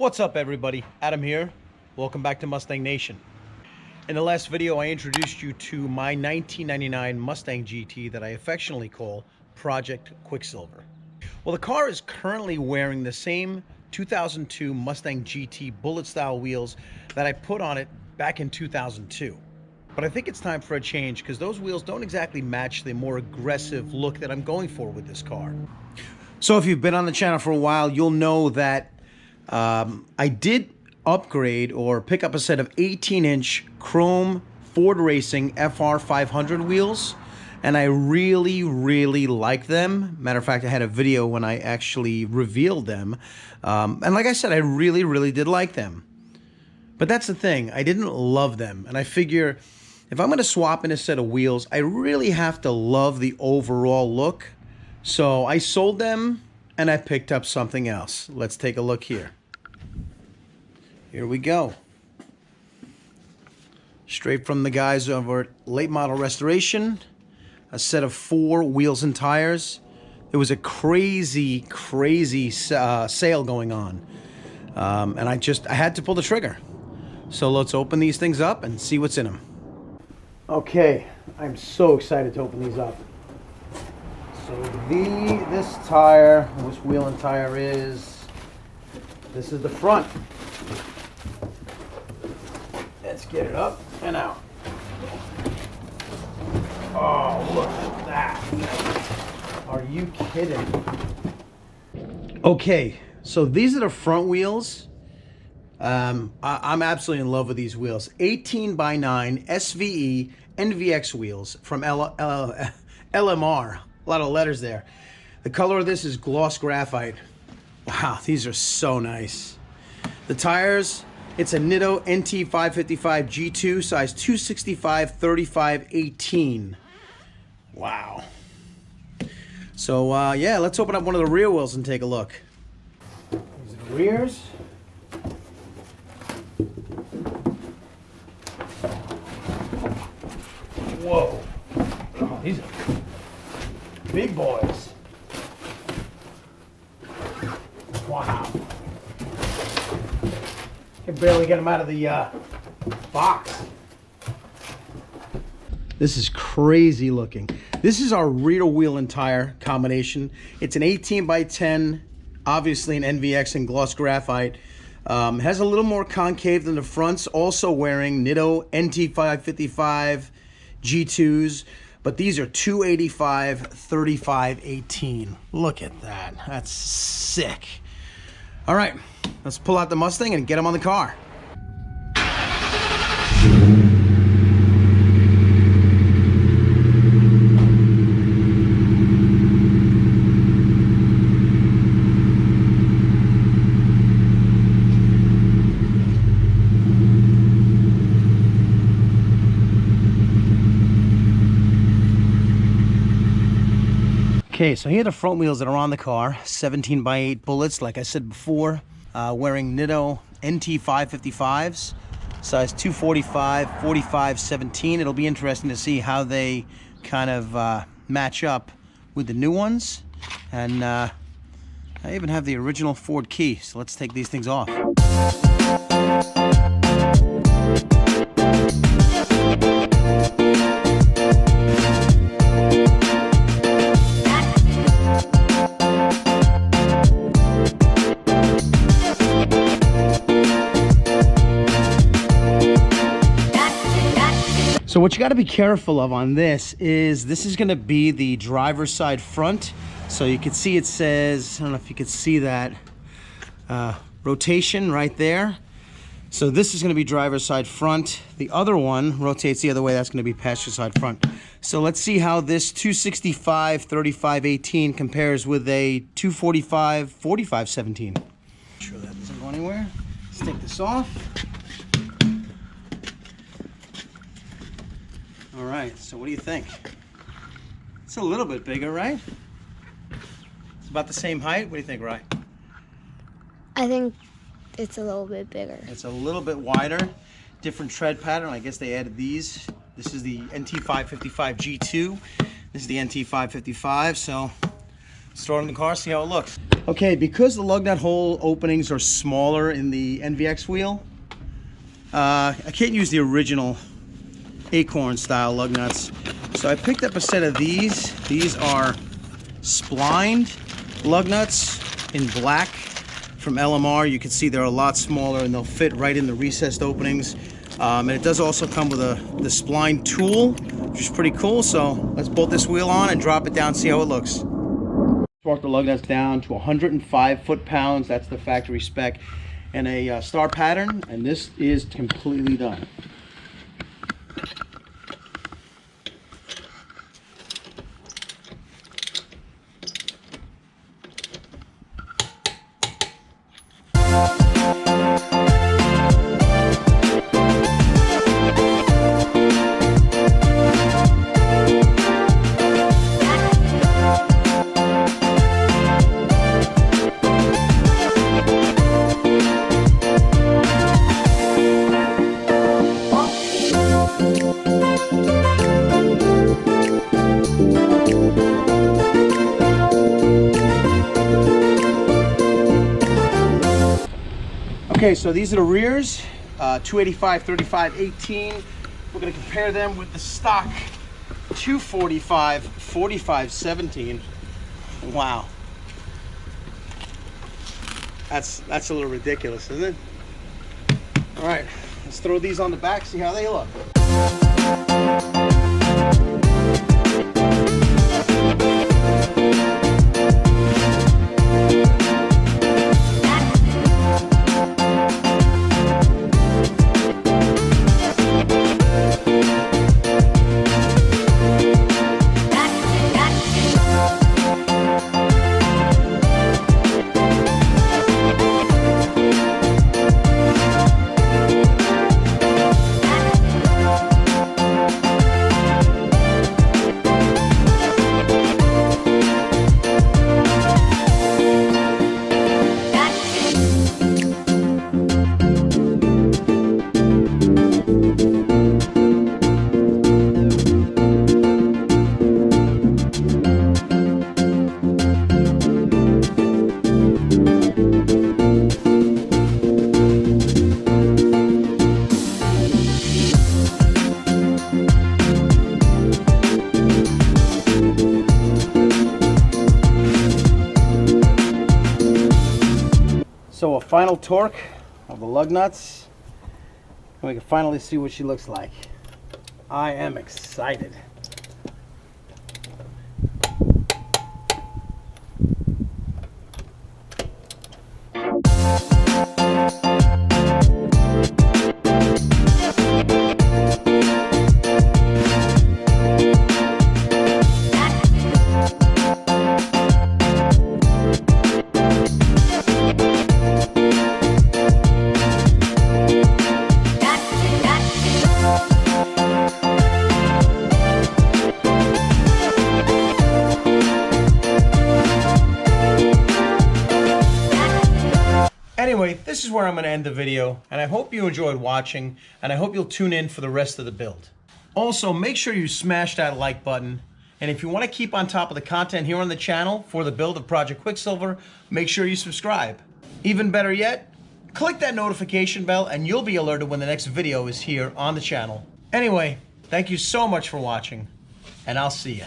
What's up, everybody? Adam here. Welcome back to Mustang Nation. In the last video, I introduced you to my 1999 Mustang GT that I affectionately call Project Quicksilver. Well, the car is currently wearing the same 2002 Mustang GT bullet style wheels that I put on it back in 2002. But I think it's time for a change because those wheels don't exactly match the more aggressive look that I'm going for with this car. So if you've been on the channel for a while, you'll know that I did upgrade or pick up a set of 18-inch chrome Ford Racing FR 500 wheels, and I really like them. Matter of fact, I had a video when I actually revealed them, and like I said, I really did like them. But that's the thing, I didn't love them, and I figure if I'm going to swap in a set of wheels, I really have to love the overall look. So I sold them and I picked up something else. Let's take a look here. Here we go. Straight from the guys over at Late Model Restoration. A set of 4 wheels and tires. There was a crazy sale going on. And I had to pull the trigger. So let's open these things up and see what's in them. Okay, I'm so excited to open these up. So this tire, this wheel and tire this is the front. Let's get it up and out. Oh, look at that. Are you kidding? Okay, so these are the front wheels. I'm absolutely in love with these wheels. 18x9 SVE NVX wheels from LMR. A lot of letters there. The color of this is gloss graphite. Wow, these are so nice. The tires, it's a Nitto NT555 G2, size 265 35 18. Wow. So yeah, let's open up one of the rear wheels and take a look. These are the rears. Whoa. Oh, these are big boys. Wow. Can barely get them out of the box. This is crazy looking. This is our rear wheel and tire combination. It's an 18x10, obviously an NVX and gloss graphite. Has a little more concave than the fronts, also wearing Nitto NT555 G2s, but these are 285 35 18. Look at that. That's sick. All right, let's pull out the Mustang and get them on the car. Okay, so here are the front wheels that are on the car. 17x8 bullets, like I said before. Wearing Nitto NT555s, size 245 45 17. It'll be interesting to see how they kind of match up with the new ones. And I even have the original Ford key, so let's take these things off. So what you got to be careful of on this is going to be the driver's side front. So you can see it says, I don't know if you can see that, rotation right there. So this is going to be driver's side front. The other one rotates the other way. That's going to be passenger side front. So let's see how this 265 35 18 compares with a 245 45 17. Make sure that doesn't go anywhere. Let's take this off. All right, so what do you think? It's a little bit bigger, right? It's about the same height. What do you think, Rye? I think it's a little bit bigger. It's a little bit wider, different tread pattern. I guess they added these. This is the NT555 G2. This is the NT555, so Store it in the car, see how it looks. Okay, because the lug nut hole openings are smaller in the NVX wheel, I can't use the original acorn style lug nuts. So I picked up a set of these. These are splined lug nuts in black from LMR. You can see they're a lot smaller and they'll fit right in the recessed openings. And it does also come with the spline tool, which is pretty cool. So let's bolt this wheel on and drop it down, see how it looks. Torque the lug nuts down to 105 foot-pounds. That's the factory spec, and a star pattern, and this is completely done. Okay, so these are the rears, 285, 35, 18. We're going to compare them with the stock 245, 45, 17. Wow. That's a little ridiculous, isn't it? All right, let's throw these on the back, see how they look. So a final torque of the lug nuts, and we can finally see what she looks like. I am excited. Anyway, this is where I'm going to end the video, and I hope you enjoyed watching, and I hope you'll tune in for the rest of the build. Also, make sure you smash that like button, and if you want to keep on top of the content here on the channel for the build of Project Quicksilver, make sure you subscribe. Even better yet, click that notification bell and you'll be alerted when the next video is here on the channel. Anyway, thank you so much for watching, and I'll see you.